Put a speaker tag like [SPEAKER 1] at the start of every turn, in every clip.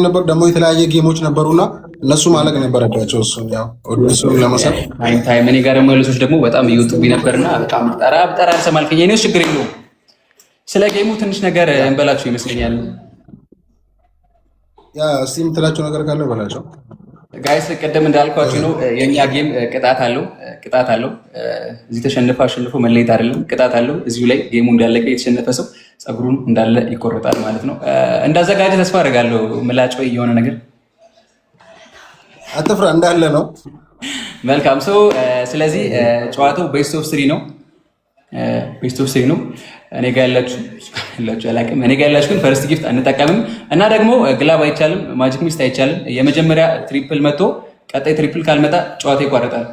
[SPEAKER 1] ነበር ደግሞ የተለያየ ጌሞች ነበሩና እነሱ ማለቅ ነበረባቸው። እሱን ለመሳብ
[SPEAKER 2] ታይም እኔ ጋር ደግሞ ልጆች ደግሞ በጣም እየወጡብኝ ነበርና በጣም ጠራ አልሰማልከኝ። እኔ ችግር የለውም። ስለ ጌሙ ትንሽ ነገር እንበላችሁ ይመስለኛል።
[SPEAKER 1] እስቲ የምትላቸው ነገር ካለ በላቸው
[SPEAKER 2] ጋይስ። ቅድም እንዳልኳችሁ ነው የኛ ጌም ቅጣት አለው። እዚህ ተሸንፎ አሸንፎ መለየት አይደለም፣ ቅጣት አለው። እዚሁ ላይ ጌሙ እንዳለቀ የተሸነፈ ሰው ፀጉሩን እንዳለ ይቆረጣል ማለት ነው። እንዳዘጋጀ ተስፋ አደርጋለሁ። ምላጭ ወይ የሆነ ነገር
[SPEAKER 1] አትፍራ እንዳለ ነው።
[SPEAKER 2] መልካም ሰው። ስለዚህ ጨዋታው ቤስት ኦፍ ስሪ ነው። እኔ ጋር ያላችሁ አላውቅም። እኔ ጋር ያላችሁ ግን ፈርስት ጊፍት አንጠቀምም እና ደግሞ ግላብ አይቻልም፣ ማጂክ ሚስት አይቻልም። የመጀመሪያ ትሪፕል መጥቶ ቀጣይ ትሪፕል ካልመጣ ጨዋታ ይቋረጣል።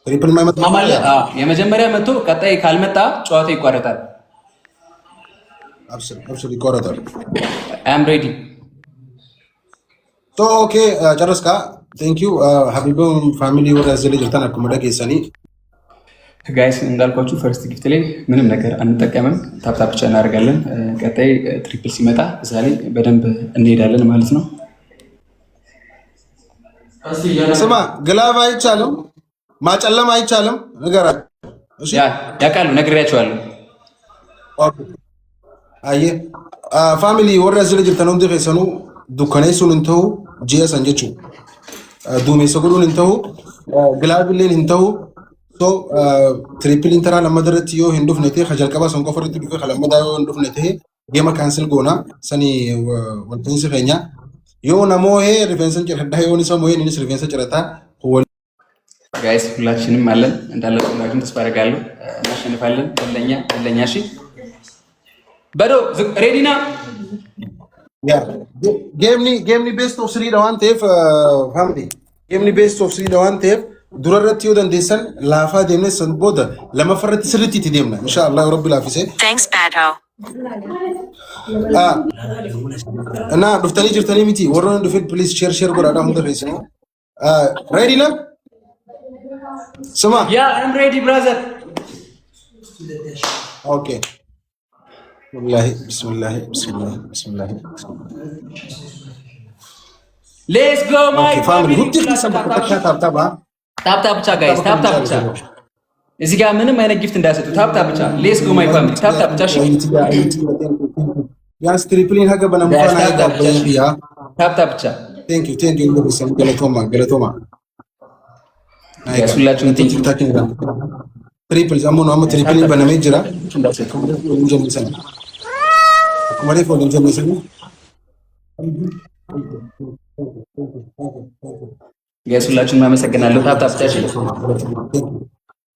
[SPEAKER 1] ትሪፕል ማይመጣ
[SPEAKER 2] ማለት የመጀመሪያ መጥቶ ቀጣይ ካልመጣ ጨዋታ ይቋረጣል።
[SPEAKER 1] አብሽር ይቋረጣል።
[SPEAKER 2] አም ሬዲ
[SPEAKER 1] ኦኬ። ጨረስካ? ቴንክ ዩ ሀቢቦ ፋሚሊ ወደ እዚህ ልጅ ተናኩ መደግ የሰኒ
[SPEAKER 2] ጋይስ እንዳልኳችሁ ፈርስት ጊፍት ላይ ምንም ነገር አንጠቀምም። ታፕታፕ ብቻ እናደርጋለን። ቀጣይ ትሪፕል ሲመጣ እዛ ላይ በደንብ እንሄዳለን ማለት ነው።
[SPEAKER 1] ስማ ግላብ አይቻልም፣ ማጨለም አይቻልም። ንገራቸው።
[SPEAKER 2] ያውቃሉ፣ ነግሬያቸዋለሁ።
[SPEAKER 1] አየህ ፋሚሊ ወረ እዚህ ልጅ ተነው እንደፈሰኑ ዱከኔሱን እንተው ጂኤስን ጀቹ ዱሜ ሰጉሩን እንተው ግላብልን እንተው ትሪፕል ኢንተራ ለመደረት ዮ ህንዱፍ ነቴ ከጀልቀባ ሰንቆፈርት ዱፈ ከለመዳ ዮ ህንዱፍ ነቴ ጌማ ካንስል ጎና ሰኒ ወልተንስ ፈኛ ዮ ነሞ ሄ ሪፌንስን ጭረዳ ዮኒ ሰሞ ሄ ንስ ሪፌንስ ጭረታ
[SPEAKER 2] ጋይስ ሁላችንም አለን እንዳለ ሁላችንም ተስፋ አደርጋለሁ እናሸንፋለን። ለኛ እሺ በዶ ሬዲና
[SPEAKER 1] ጌምኒ ቤስት ኦፍ ስሪ ለዋን ቴፍ ፋሚሊ ጌምኒ ቤስት ኦፍ ስሪ ለዋን ቴፍ ዱረረት ዮ ደንዴሰን ላፋ ደምነ ሰንቦደ ለመፈረት ስርቲ ትደምና ኢንሻአላህ ረብ ላፊሴ
[SPEAKER 3] ታንክስ ባዶ
[SPEAKER 1] እና ዱፍተኒ ጅርተኒ ሚቲ ወሮን ዱፍል ፕሊዝ ሼር ጎዳዳ ሙደ ፌስ ነው ሬዲ ለ ስማ
[SPEAKER 2] ያ አም ሬዲ ብራዘር
[SPEAKER 1] ኦኬ ብስሚላህ
[SPEAKER 2] ሌትስ ጎ ማይ
[SPEAKER 1] ፋሚሊ ሁሉ ሰምተው
[SPEAKER 2] ታፕታፕ ብቻ ጋይስ፣ ታፕታፕ ብቻ። እዚህ ጋር ምንም አይነት ጊፍት እንዳሰጡ ታፕታፕ ብቻ። ሌትስ ጎ ማይ ፋሚሊ ታፕታፕ ብቻ። እሺ
[SPEAKER 1] ያስ ትሪፕሊን ሀገ በነሙፋና ያጋበያ
[SPEAKER 2] ታፕታፕ ብቻ።
[SPEAKER 1] ቴንክ ዩ እንደበሰም ገለቶማ
[SPEAKER 2] ጋይስ ሁላችሁም ቴንክ ዩ
[SPEAKER 1] ትሪፕል ዘመኑ አመ ትሪፕሊን በነመ ጅራ እንዳሰጡ እንጀምሰን ኮማሪ ፎን እንጀምሰን
[SPEAKER 2] ጋይስ ሁላችሁንም አመሰግናለሁ። ታፕታፕ ብቻ።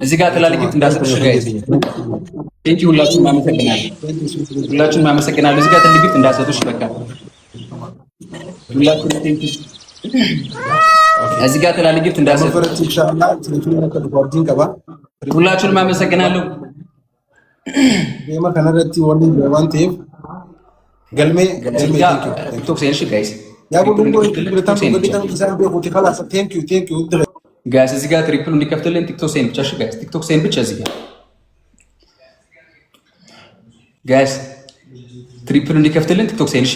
[SPEAKER 2] እዚህ ጋር ትላልቅ ጊፍት እንዳሰጡሽ ጋይስ ቴንክ ዩ ሁላችሁንም አመሰግናለሁ። እዚህ ጋር ትልቅ ጊፍት እንዳሰጡሽ በቃ ሁላችሁንም ቴንክ ዩ። እዚህ ጋር ትላልቅ ጊፍት እንዳሰጡሽ ሁላችሁንም አመሰግናለሁ።
[SPEAKER 1] ጌማ ከነረቲ ወንዲ ለዋንቴፍ ገልሜ
[SPEAKER 2] ቲክቶክ ሴንሽ ጋይስ ጋይስ እዚህ ጋር ትሪፕሉ እንዲከፍትልን ቲክቶክ ሴን ብቻ። እሺ ጋይስ ቲክቶክ ሴን ብቻ። እዚህ ጋር ጋይስ ትሪፕሉ እንዲከፍትልን ቲክቶክ ሴን። እሺ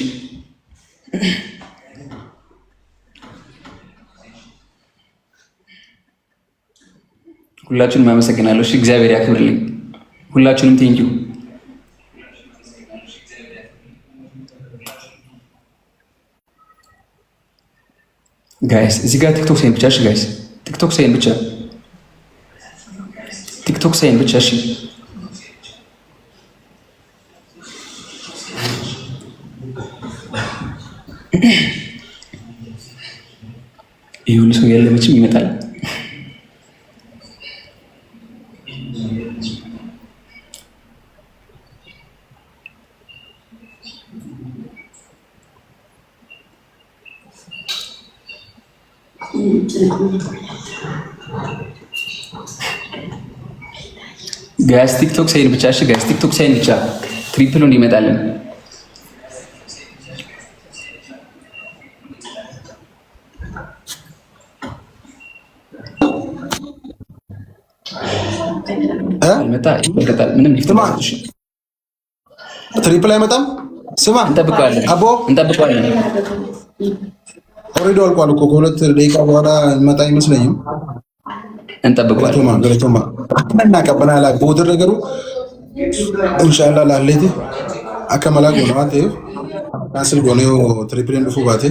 [SPEAKER 2] ሁላችሁንም አመሰግናለሁ። እሺ እግዚአብሔር ያክብርልኝ። ሁላችሁንም ቴንኪዩ ጋይስ እዚህ ጋር ቲክቶክ ሴን ብቻ። እሺ ጋይስ ቲክቶክ ሴን ብቻ። እሺ ይሄ ሁሉ ሰው ያለመችም ይመጣል። ጋይስ ቲክቶክ ሳይን ብቻ። እሺ ጋይስ ቲክቶክ ሳይን ብቻ ትሪፕሉ እንዲመጣልን መጣ ይቆርጣል። ምንም ጊፍት ማለት
[SPEAKER 1] ትሪፕል አይመጣም። ስማ
[SPEAKER 2] እንጠብቀዋለን
[SPEAKER 1] አቦ
[SPEAKER 2] እንጠብቀዋለን።
[SPEAKER 1] ኦልሬዲ አልቋል እኮ ከሁለት ደቂቃ በኋላ ይመጣ አይመስለኝም።
[SPEAKER 2] እንጠብቀዋለን።
[SPEAKER 1] ገለቶማ ቀበና ላ ቦድር ነገሩ ኢንሻአላህ ላለቲ አከመላ ጎናዋ ተይው ካንስል ጎኔው ትሪፕልን ዱፉ ባቴ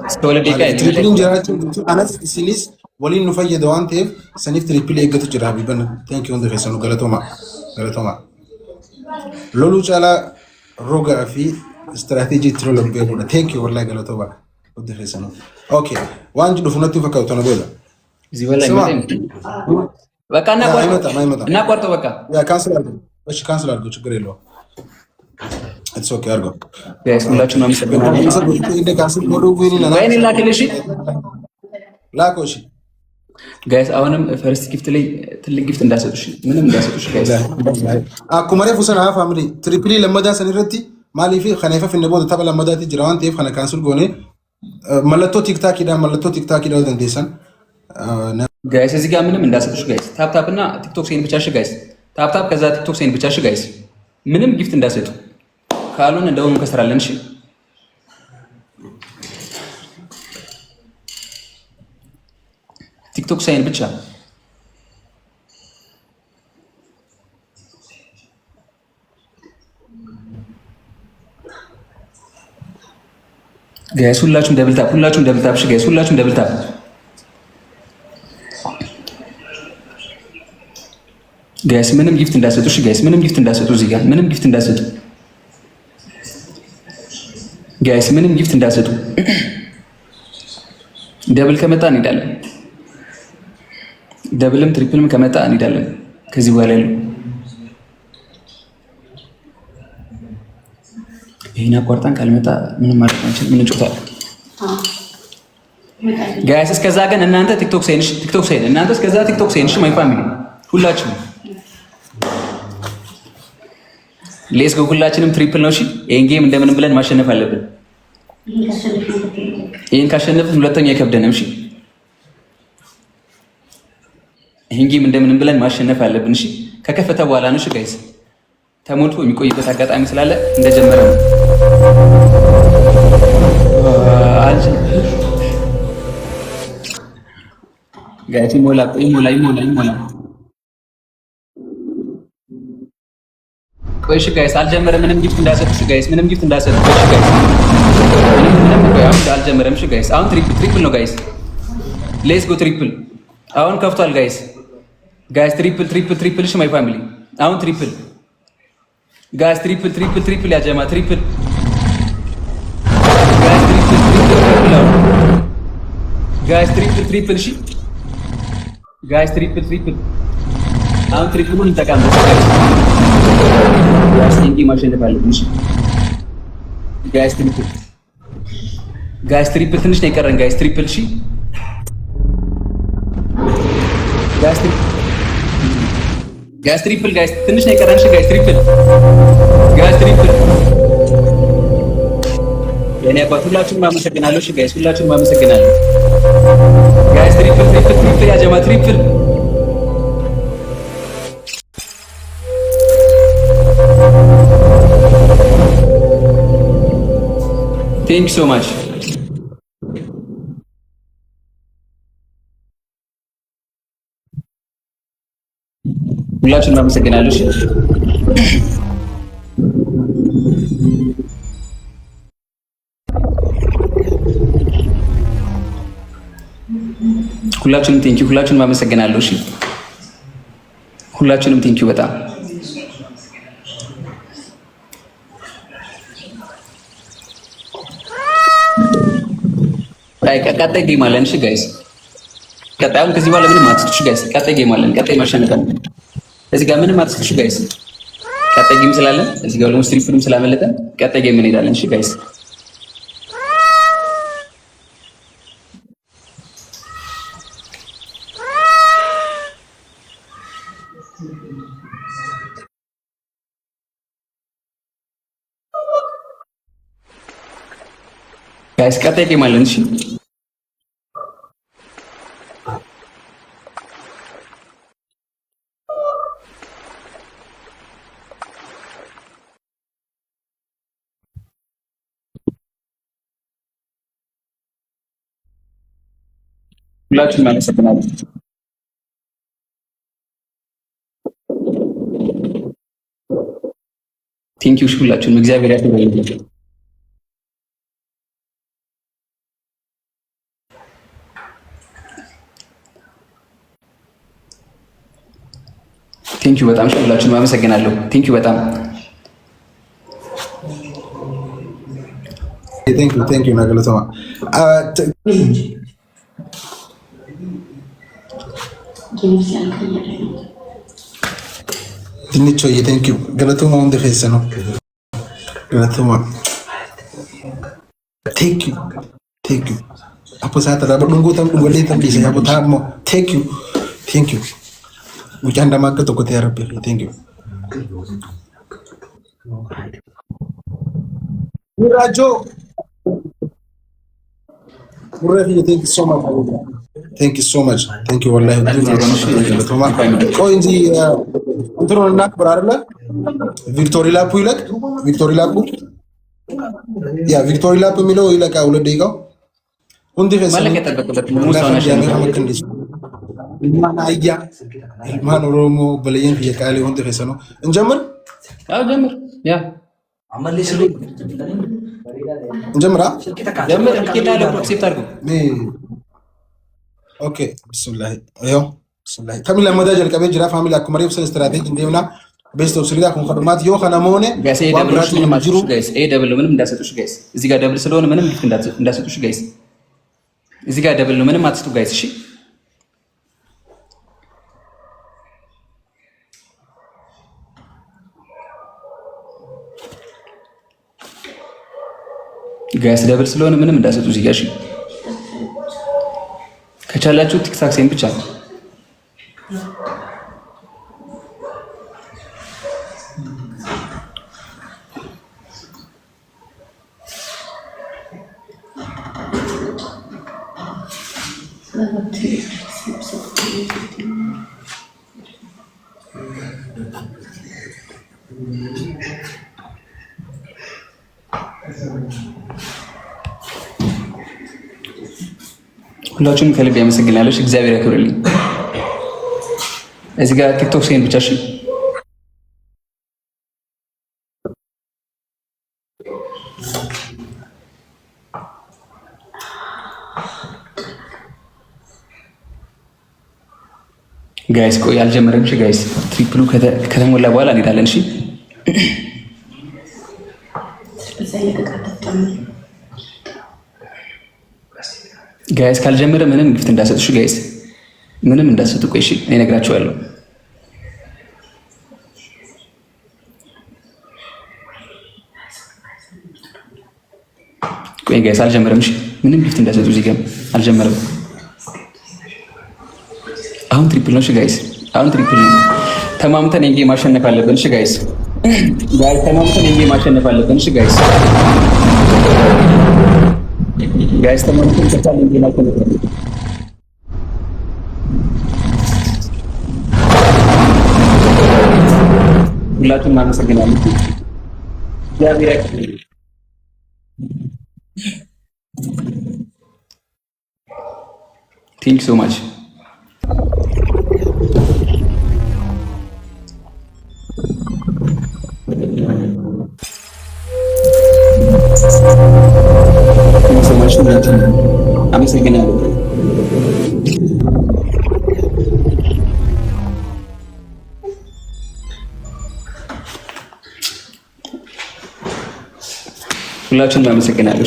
[SPEAKER 2] እስከ ሁለት ደቂቃ
[SPEAKER 1] ትሪፕልን ጀራችን አነስ ሲኒስ ወሊን ነው ፈየደ ዋን ተይው ሰኒፍ ትሪፕል የገቱ ጅራ ቢበን ቴንክ ዩ እንደፈሰኑ ገለቶማ ሎሉ ጫላ ሮጋ ፊ ስትራቴጂ ትሮሎ ቢሆነ ቴንክ ዩ ወላሂ ገለቶማ እንደፈሰኑ ኦኬ ዋንጅ ዱፉነቱ ፈካው ተነበለ
[SPEAKER 2] እዚህ በላይ በቃ እናቋርጠው በቃ
[SPEAKER 1] ያ ካንስል አድርገው እሺ ካንስል አድርገው ችግር የለውም ኢትስ ኦኬ አድርገው
[SPEAKER 2] ጋይስ ሁላችሁም
[SPEAKER 1] ላኮሽ
[SPEAKER 2] ጋይስ አሁንም ፈርስት ጊፍት ላይ ትልቅ ጊፍት እንዳሰጡሽ ምንም እንዳሰጡሽ ጋይስ
[SPEAKER 1] አኩመሬ ፉሰና ፋሚሊ ትሪፕሊ ለመዳ ሰኒረቲ ማሊፊ ከነፈ ፍነቦ ተበላ ለመዳቲ ጅራዋን ቴፍ ከነ ካንስል ጎኔ መለቶ ቲክታክ ሂዳ ደንዴሰን
[SPEAKER 2] ጋይስ እዚህ ጋር ምንም እንዳሰጡሽ ጋይስ ታፕታፕ እና ቲክቶክ ሴን ብቻ ጋይስ ታፕታፕ ከዛ ቲክቶክ ሴን ብቻ ጋይስ ምንም ጊፍት እንዳሰጡ ካልሆነ እንደውም ከስራለን። እሺ ቲክቶክ ሴን ብቻ ጋይስ ሁላችሁም ደብልታፕ እሺ ጋይስ ሁላችሁም ደብልታፕ ጋይስ ምንም ጊፍት እንዳሰጡ። እሺ ጋይስ ምንም ጊፍት እንዳሰጡ። እዚህ ጋር ምንም ጊፍት እንዳሰጡ ጋይስ ምንም ጊፍት እንዳሰጡ። ደብል ከመጣ እንሄዳለን። ደብልም ትሪፕልም ከመጣ እንሄዳለን። ከዚህ በኋላ ያለው ይሄን አቋርጠን ካልመጣ ምንም ማለት አንችልም። ምን እንጮታለን ጋይስ። እስከዛ ግን እናንተ ቲክቶክ ሳይን እናንተ እስከዛ ቲክቶክ ሳይን እሺ ማይ ፋሚሊ ሁላችሁም ሌስ ጎ ሁላችንም ትሪፕል ነው። እሺ ይሄን ጌም እንደምንም ብለን ማሸነፍ አለብን። ይሄን ካሸነፍን ሁለተኛ አይከብደንም። እሺ ይሄን ጌም እንደምንም ብለን ማሸነፍ አለብን። እሺ ከከፈተ በኋላ ነው። እሺ ጋይስ ተሞልቶ የሚቆይበት አጋጣሚ ስላለ እንደጀመረ ነው። ጋይስ ይሞላ። ቆይሽ ጋይስ አልጀመረም። ምንም ጊፍት እንዳሰጥሽ ጋይስ ምንም ጊፍት እንዳሰጥሽ ጋይስ ምንም ቆይ አሁን አልጀመረም። እሺ ጋይስ አሁን ትሪፕል ነው ጋይስ። ሌትስ ጎ ትሪፕል አሁን ከፍቷል ጋይስ ትሪፕል እሺ ማይ ፋሚሊ አሁን ትሪፕል ጋይስ ትሪፕል ያጀማ ትሪፕል ጋይስ ትሪፕል እሺ ጋይስ ትሪፕል አሁን ትሪፕሉን እንጠቀምበት ጋይስ ቲንኪ ማሸነፍ አለብን። እሺ ጋይስ ትሪፕል ትንሽ ነው የቀረን ጋይስ ትሪፕል እሺ ጋይስ ትሪፕል ጋይስ ትንሽ ነው የቀረን። እሺ ጋይስ ትሪፕል የኔ አባት ሁላችሁም አመሰግናለሁ። እሺ ጋይስ ሁላችሁም አመሰግናለሁ። ጋይስ ትሪፕል ያጀማ ትሪፕል ቴንክ ዩ ሶ ማች ሁላችሁንም አመሰግናለሁ። ሁላችሁንም ቴንክ ዩ ሁላችሁንም አመሰግናለሁ። እሺ ሁላችሁንም ቴንክ ዩ በጣም ቀጣይ ጌም አለን። እሺ ጋይስ ቀጣዩን ከዚህ በኋላ ምንም አትስጡሽ ጋይስ። ቀጣይ ጌም አለን። ቀጣይ ማሸነፍ አለን። እዚህ ጋር ምንም አትስጡሽ ጋይስ። ቀጣይ ጌም ስላለን እዚህ ጋር ደግሞ ስትሪፕልም ስላመለጠን ቀጣይ ጌም እንሄዳለን። እሺ ጋይስ ቀጣይ ጌም አለን። እሺ ሁላችሁም አመሰግናለሁ። ቴንኪው ሁላችሁም እግዚአብሔር ያክብርልኝ። ቴንኪው በጣም ሁላችሁም አመሰግናለሁ። ቴንኪው በጣም
[SPEAKER 1] ቴንኪው ነገለተማ ድንቾዬ ቴንኪው ገለቶማ ወንድ ፌስ ነው ገለቶማ ቴንኪው አፖሳተ ዳበ ዱንጎተም ዱንጎሌተም ዲሰ ያቦታሞ ቴንኪው ሙጫ እንደማከ ተቆተ ያረብ ቴንኪው ሙራጆ ሙራፊ ቴንኪው ሶ ማች ቴንኪው ወላሂ ገለቶማ ቆይ እንጂ እንትኑን እናክብር አይደለ? ቪክቶሪ ላፑ ይለቅ። ቪክቶሪ ላፕ የሚለው ይለቃ 2 ደቂቃው ሁንዲ ኢልማን ኦሮሞ በለየን የቃሌ ሁንዲ ፈሰ ነው እንጀምር እንጀምራ ኦኬ ቢስሚላህ ይኸው Kamila mada jal kabe jira family akumari usan strategy ndemna based on sirga kun khadumat yo khana mone
[SPEAKER 2] guys e double ምንም እንዳሰጡሽ guys እዚህ ጋር double ስለሆነ ምንም ጊፍት እንዳሰጡሽ guys እዚህ ጋር double ነው ምንም አትስጡ guys እሺ guys double ስለሆነ ምንም እንዳሰጡ እዚህ ጋር እሺ ከቻላችሁ ቲክታክ ሴን ብቻ ሁላችሁም ከልብ ያመሰግናለሁ። እግዚአብሔር ያክብርልኝ። እዚህ ጋር ቲክቶክ ሴን ብቻ እሺ ጋይስ ቆይ አልጀመረም። እሺ ጋይስ ትሪፕሉ ከተሞላ በኋላ እንሄዳለን። እሺ ጋይስ ካልጀመረ ምንም ግፍት እንዳሰጡ። እሺ ጋይስ ምንም እንዳሰጡ። ቆይ እሺ እኔ እነግራችኋለሁ። ቆይ ጋይስ አልጀመረም። እሺ ምንም ግፍት እንዳሰጡ። እዚህ ጋር አልጀመረም። አሁን ትሪፕል ነው። እሺ ጋይስ አሁን ትሪፕል ነው። ተማምተን እንጌ ማሸነፍ አለብን። እሺ ጋይስ ተማምተን እንጌ ማሸነፍ አለብን። እሺ ጋይስ ተማምተን ከቻለ እንጌ ማሸነፍ አለብን። ሁላችሁም አመሰግናለሁ። እግዚአብሔር ያክብርልኝ። ቴንክ ዩ ሶ ማች አመሰግናለሁ። ሁላችሁም አመሰግናለሁ።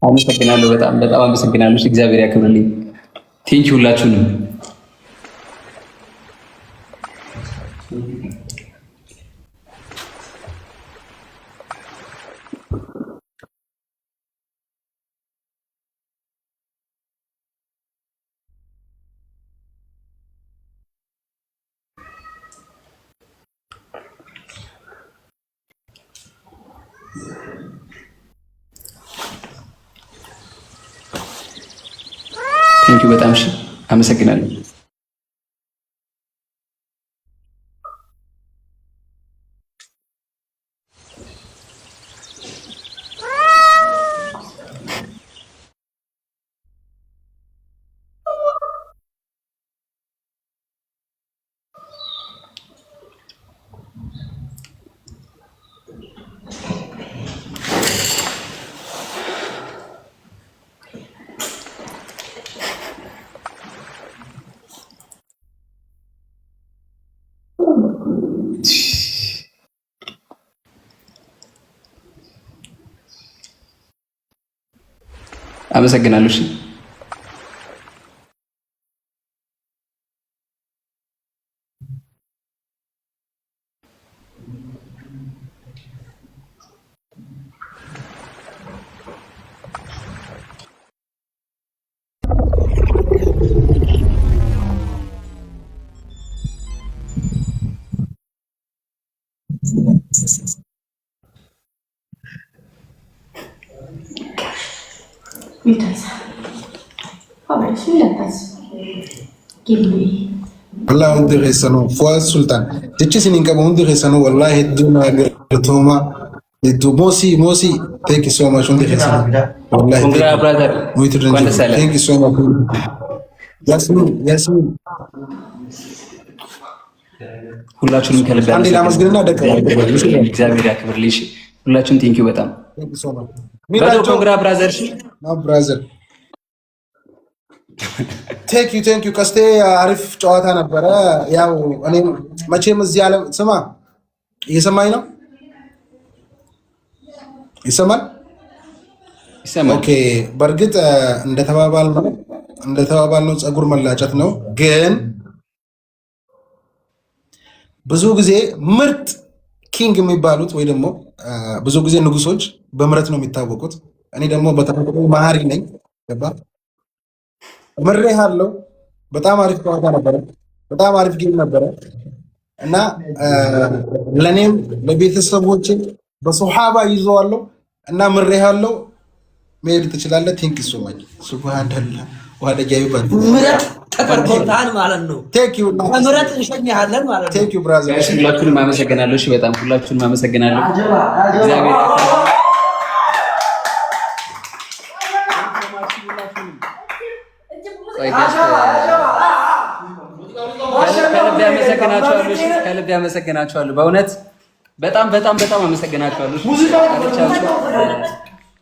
[SPEAKER 2] አመሰግናለሁ። በጣም አመሰግናለሁ። እግዚአብሔር ያክብርልኝ። ቴንኪው ሁላችሁንም። ቴንኪው በጣም እሺ፣ አመሰግናለሁ። አመሰግናለሁ። እሺ
[SPEAKER 1] والله هندي غيسانو فؤاد سلطان تجسني إنك هندي غيسانو والله هدونا قرتهما هدو موسي thank you so much هندي غيسانو والله thank you so much ያስሚን
[SPEAKER 2] ሁላችሁንም ከልብ እግዚአብሔር ያክብርልሽ። ሁላችሁም ቴንኪው በጣም ኮንግራ ብራዘር። እሺ
[SPEAKER 1] ብራዘር ቴንኪው ቀስቴ አሪፍ ጨዋታ ነበረ። ያው እኔም መቼም እዚህ ዓለም ስማ እየሰማኝ ነው ይሰማል። ኦኬ በእርግጥ እንደተባባልነው ፀጉር መላጨት ነው፣ ግን ብዙ ጊዜ ምርጥ ኪንግ የሚባሉት ወይ ደግሞ ብዙ ጊዜ ንጉሶች በምረት ነው የሚታወቁት። እኔ ደግሞ በተፈጥሮ መሀሪ ነኝ። ገባ ምሬህ አለው። በጣም አሪፍ ጨዋታ ነበረ፣ በጣም አሪፍ ጌም ነበረ እና ለእኔም ለቤተሰቦቼ በሶሓባ ይዘዋለሁ እና ምሬህ አለው። መሄድ ትችላለህ። ቴንክ ዩ ሶ ማች ሱብሃንአላህ ወደጃዩ
[SPEAKER 3] ምረት ተቀርቦታል ማለት ነው። ምረት እንሸኛለን ማለት ነው።
[SPEAKER 1] ቴንክ ዩ ብራዘር።
[SPEAKER 2] ሁላችሁንም አመሰግናለሁ። እሺ በጣም ሁላችሁንም አመሰግናለሁ። እግዚአብሔር ከልብ ያመሰግናችኋለሁ። በእውነት በጣም አመሰግናችኋለሁ።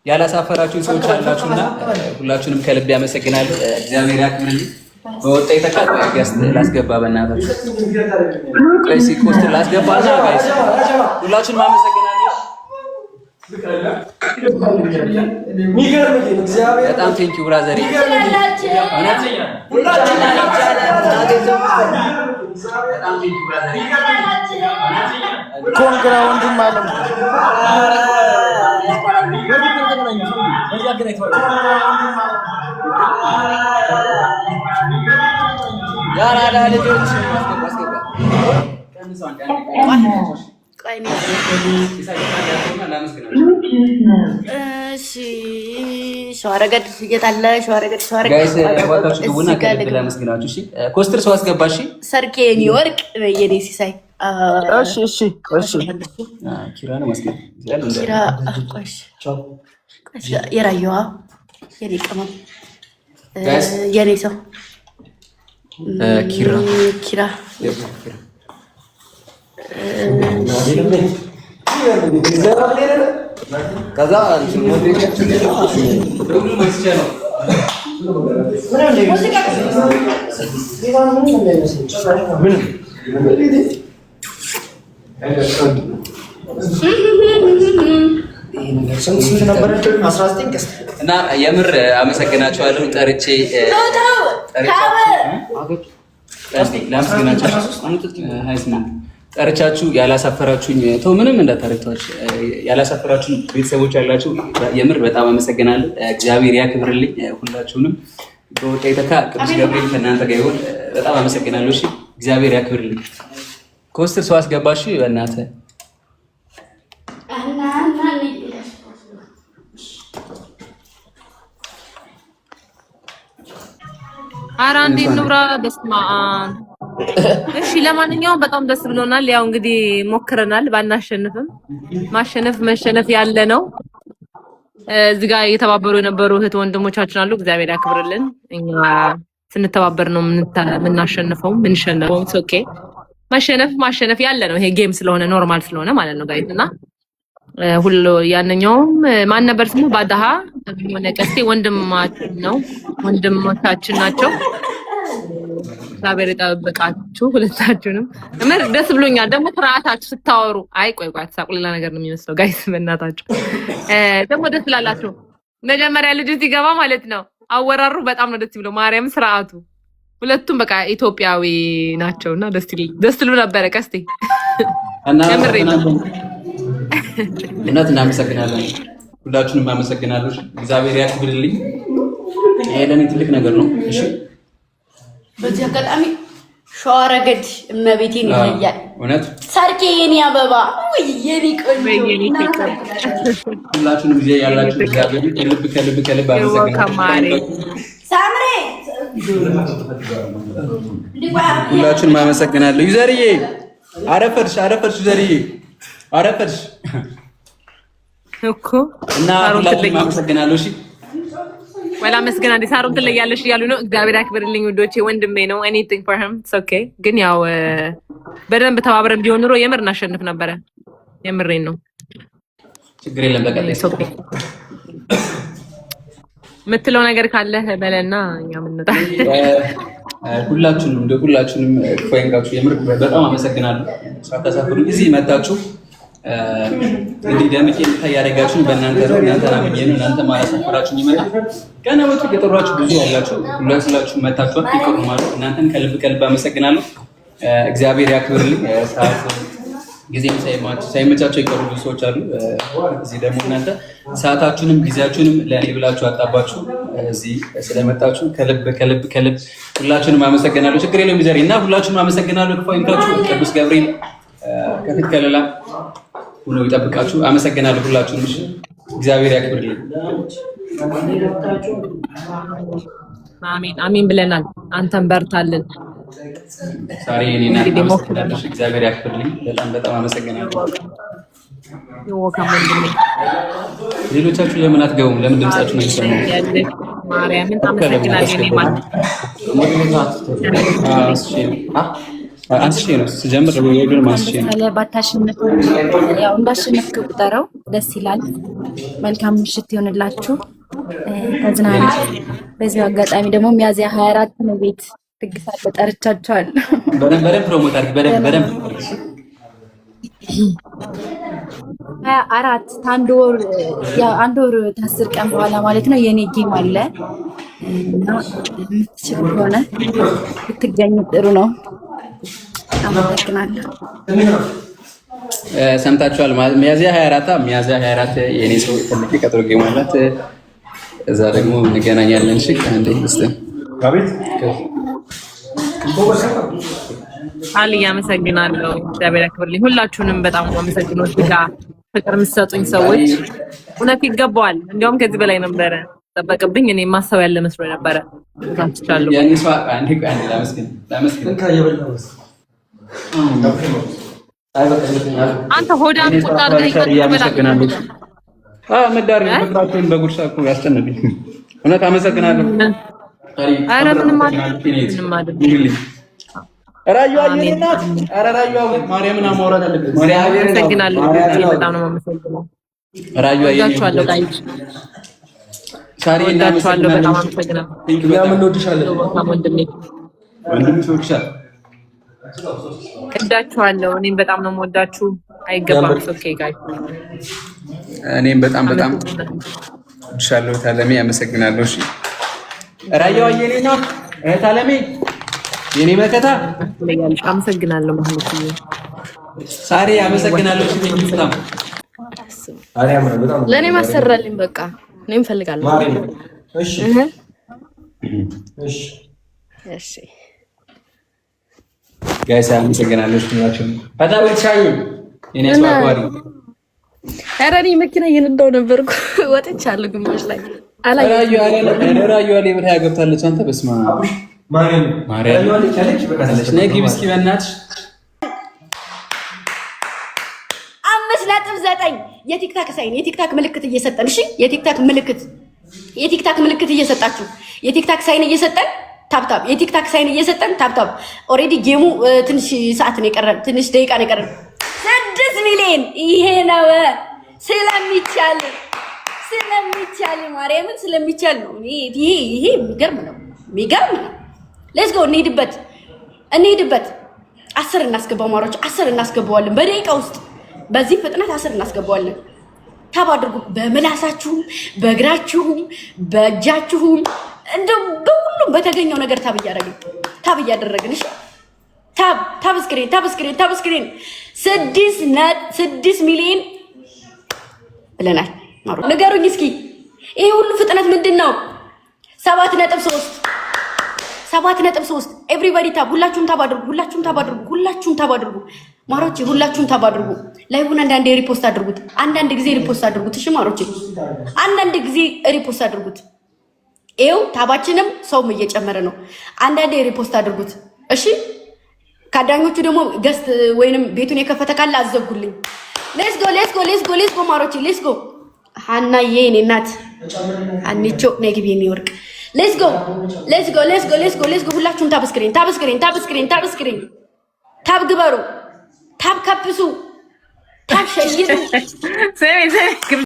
[SPEAKER 2] ያላሳፈራችሁን ሰዎች አላችሁና ሁላችሁንም ከልብ ያመሰግናለሁ። እግዚአብሔር ያክብርልኝ። በወጣ የተካል ጋስ ላስገባ በእናታችሁ ቆይሲ ኮስት ላስገባና ጋይስ ሁላችሁንም አመሰግናለሁ። በጣም ቴንክ ዩ ብራዘር።
[SPEAKER 3] ኮንግራ ወንድም አለም
[SPEAKER 2] ያራዳ ልጆች
[SPEAKER 4] ሸዋረገድ እየታለ ሸዋረገድ
[SPEAKER 2] ኮስትር ሰው አስገባሽ
[SPEAKER 4] ሰርኬ የኔ ወርቅ የኔ ሲሳይ
[SPEAKER 2] ኪራ ነው ማስገብ
[SPEAKER 4] የራየዋ የኔ ቅመም የኔ ሰው ኪራ
[SPEAKER 2] ከዛ እና የምር አመሰግናቸዋለሁ። ጠርቼ ጠርቻችሁ ያላሳፈራችሁኝ ተው ምንም እንዳታረግቷች ያላሳፈራችሁኝ ቤተሰቦች ያላችሁ የምር በጣም አመሰግናለሁ። እግዚአብሔር ያክብርልኝ ሁላችሁንም። በወጣ የተካ ቅዱስ ገብርኤል ከእናንተ ጋር ይሁን። በጣም አመሰግናለሁ። እሺ እግዚአብሔር ያክብርልኝ። ኮስትር ሰው አስገባሽ በእናትህ
[SPEAKER 5] ኧረ እንዴት ነው ብራ ደስማ። እሺ ለማንኛውም በጣም ደስ ብሎናል። ያው እንግዲህ ሞክረናል፣ ባናሸንፍም ማሸነፍ መሸነፍ ያለ ነው። እዚህ ጋር እየተባበሩ የነበሩ እህት ወንድሞቻችን አሉ። እግዚአብሔር ያክብርልን። እኛ ስንተባበር ነው የምናሸንፈው የምንሸነፈው። ኦኬ ማሸነፍ ያለ ነው። ይሄ ጌም ስለሆነ ኖርማል ስለሆነ ማለት ነው ጋይስ። እና ሁሉ ያንኛውም ማን ነበር ስሙ? ባዳሃ ሆነ ቀስቴ ወንድማችን ነው፣ ወንድሞቻችን ናቸው። እግዚአብሔር ይጠብቃችሁ ሁለታችሁንም። እመር ደስ ብሎኛል። ደግሞ ስርዓታችሁ ስታወሩ ቆይ አትሳቁ፣ ሌላ ነገር ነው የሚመስለው ጋይስ። በእናታችሁ ደግሞ ደስ ላላችሁ መጀመሪያ ልጅ ሲገባ ማለት ነው አወራሩ በጣም ነው ደስ ብሎ ማርያም ስርዓቱ ሁለቱም በቃ ኢትዮጵያዊ ናቸውና ደስ ይሉ ነበረ። ቀስቴ
[SPEAKER 2] እናት እናመሰግናለን። ሁላችሁንም አመሰግናለሁ። እግዚአብሔር ያክብርልኝ። ይሄ ለኔ ትልቅ ነገር ነው። እሺ
[SPEAKER 4] በዚህ አጋጣሚ ሸዋረገድ እመቤቴን ይለያል።
[SPEAKER 2] እውነት
[SPEAKER 4] ሳርኬ የኔ አበባ ወይ የኔ ቆንጆ
[SPEAKER 2] ሁላችሁንም ጊዜ ያላችሁ እግዚአብሔር ከልብ አመሰግናለሁ።
[SPEAKER 4] ሳምሬ
[SPEAKER 2] ሁላችሁንም አመሰግናለሁ። ዩዘርዬ አረፈርሽ ዩዘርዬ አረፈርሽ
[SPEAKER 5] እኮ
[SPEAKER 2] እና ሁላችሁንም አመሰግናለሁ። እሺ
[SPEAKER 5] ወላ መስገና እንደ ሳሩን ትለያለሽ እያሉ ነው። እግዚአብሔር ያክብርልኝ ውዶቼ፣ ወንድሜ ነው። ኤኒቲንግ ፎር ሂም ኢትስ ኦኬ። ግን ያው በደንብ ተባብረን ቢሆን ኑሮ የምር እናሸንፍ ነበረ። የምሬን ነው።
[SPEAKER 2] ችግር የለም። በቀጣይ
[SPEAKER 5] የምትለው ነገር ካለ በለና እኛ ምንጣ
[SPEAKER 2] ሁላችሁንም ኮይንጋችሁ የምር በጣም አመሰግናለሁ። ሳታሳፍሩ እዚህ መጣችሁ እንግዲህ ደምቄ ታያረጋችሁን በእናንተ ነው። እናንተ አምኜ ነው እናንተ ማላሳፈራችሁን ይመጣ ገና ወጡ የጠሯችሁ ብዙ ያላችሁ ሁላችሁ መታችሁ ይቆማሉ። እናንተን ከልብ አመሰግናለሁ። እግዚአብሔር ያክብርልኝ። ሰዓት ጊዜ ሳይመቻቸው የቀሩ ብዙ ሰዎች አሉ። እዚህ ደግሞ እናንተ ሰዓታችሁንም ጊዜያችሁንም ለእኔ ብላችሁ አጣባችሁ እዚህ ስለመጣችሁ ከልብ ሁላችሁንም አመሰግናለሁ። ችግር የለውም ዛሬ እና ሁላችሁንም አመሰግናለሁ። ኮይንጋችሁ ቅዱስ ገብርኤል ከፊት ከለላ ሆኖ ይጠብቃችሁ። አመሰግናለሁ ሁላችሁንም። እሺ እግዚአብሔር ያክብርልኝ።
[SPEAKER 5] አሜን ብለናል። አንተም በርታልን።
[SPEAKER 2] ሳሪ እኔና አመሰግናለሁ። እግዚአብሔር ያክብርልኝ። በጣም አመሰግናለሁ። ሌሎቻችሁ ለምን አትገቡም? ለምን ድምጻችሁ ነው የሚሰማው?
[SPEAKER 5] ማርያምን አመሰግናለሁ። እኔ ማለት
[SPEAKER 2] አንስቼ ነው ስጀምር ወይዱን ማስቼ ነው።
[SPEAKER 6] ባታሸንፍ ያው እንዳሸነፍክ ቁጠረው። ደስ ይላል። መልካም ምሽት ይሆንላችሁ። ተዝናኑ። በዚህ አጋጣሚ ደግሞ ሚያዝያ 24 ነው ቤት ድግስ አለ፣ ጠርቻችኋለሁ።
[SPEAKER 2] በደንብ ፕሮሞት አድርግ። በደንብ
[SPEAKER 6] 24 አንድ ወር 10 ቀን በኋላ ማለት ነው የኔ ጌም አለ እና የምትችሉ ከሆነ ብትገኙ ጥሩ ነው። አመሰግናለሁ።
[SPEAKER 2] ሰምታችኋል። ሚያዝያ 24 የኔ ሰው ትልቅ ቀጥሮ ጌም አላት። እዛ ደግሞ እንገናኛለን። እሺ አንዴ
[SPEAKER 1] አቤት
[SPEAKER 5] አልያ አመሰግናለሁ። እግዚአብሔር ያክብርልኝ። ሁላችሁንም በጣም አመሰግናለሁ። እዚህ ጋር ፍቅር የምትሰጡኝ ሰዎች እውነት ይገባዋል። እንዲያውም ከዚህ በላይ ነበረ ጠበቅብኝ። እኔ ማሰብ ያለ መስሎ ነበረ። ታንቻለሁ።
[SPEAKER 2] ያኔ ሰው አንዴ ላመስግን
[SPEAKER 5] አንተ ሆዳም ቁጣ
[SPEAKER 2] አመሰግናለሁ። መዳር ፍቅራችሁን በጉርሻ እኮ ያስጨነቅኝ። እውነት አመሰግናለሁ።
[SPEAKER 5] ኧረ ምንም አይደለም።
[SPEAKER 2] ራዩዋ የኔ ናት። ኧረ ራዩዋ ማርያምን ማውራት አለበት።
[SPEAKER 5] አመሰግናለሁ። በጣም ነው የማመሰግነው።
[SPEAKER 2] ራዩዋ
[SPEAKER 5] ወዳችኋለሁ። ጋይስ ሳሪ ወዳችኋለሁ። በጣም አመሰግናለሁ።
[SPEAKER 1] ያምን እንወድሻለን።
[SPEAKER 2] ወንድምሽ
[SPEAKER 5] እወዳችኋለሁ። እኔም በጣም ነው የምወዳችሁ። አይገባም። ኦኬ ጋይስ
[SPEAKER 2] እኔም በጣም እወድሻለሁ። ታለሜ አመሰግናለሁ። እሺ ራዩዋ የኔ ናት። ታለሜ የኔ መከታ
[SPEAKER 5] አመሰግናለሁ። ማለት ነው
[SPEAKER 2] ሳሪ አመሰግናለሁ። በጣም
[SPEAKER 4] ለኔ ማሰራልኝ በቃ እኔም ፈልጋለሁ።
[SPEAKER 1] እሺ
[SPEAKER 4] እሺ
[SPEAKER 2] ጋይስ አመሰግናለሁ። በጣም ቻዩ የኔ አስዋጓሪ
[SPEAKER 4] ኧረ እኔ መኪና እየነዳሁ ነበርኩ። ወጥቻለሁ ግማሽ ላይ
[SPEAKER 2] ራዩ አለ ገብታለች። አንተ በስማ ማርያም ነይ ግቢ እስኪ በእናትሽ
[SPEAKER 4] 5.9 የቲክታክ ሳይን የቲክታክ ምልክት እየሰጠን እሺ የቲክታክ ምልክት እየሰጣችሁ የቲክታክ ሳይን እየሰጠን ታፕታፕ የቲክታክ ሳይን እየሰጠን ታፕታፕ ኦሬዲ ጌሙ ትንሽ ሰዓት ነው የቀረን ትንሽ ደቂቃ ነው የቀረን 6 ሚሊዮን ይሄ ነው ስለሚቻል ማርያምን ስለሚቻል ነው ይሄ የሚገርም ነው ሌትስ ጎ እንሂድበት 10 እናስገባው ማሮች 10 እናስገባዋለን በደቂቃ ውስጥ በዚህ ፍጥነት 10 እናስገባዋለን ታብ አድርጉ በመላሳችሁም በእግራችሁም በእጃችሁም እንደው በሁሉም በተገኘው ነገር ታብ እያደረግን እሺ ታብ ስክሪን 6 ሚሊዮን ብለናል ማሩ ንገሩኝ እስኪ ይሄ ሁሉ ፍጥነት ምንድነው 7.3 ኤቭሪባዲ ታብ ሁላችሁም ታብ አድርጉ ማሮቼ ሁላችሁም ታብ አድርጉ ላይቡን አንዳንዴ ሪፖስት አድርጉት እሺ ማሮቼ አንዳንድ ጊዜ ሪፖስት አድርጉት ይኸው ታባችንም ሰውም እየጨመረ ነው አንዳንዴ ሪፖስት አድርጉት እሺ ካዳኞቹ ደግሞ ገስት ወይንም ቤቱን የከፈተ ካለ አዘጉልኝ ሌትስ ጎ ማሮቼ ሌትስ ጎ ሃናዬ እኔ እናት አንቾ ነግቢ የሚወርቅ ሌትስ ጎ ሁላችሁም ታብ ስክሪን ታብ ግበሩ ታብ ከፍሱ ታብ ሸይዱ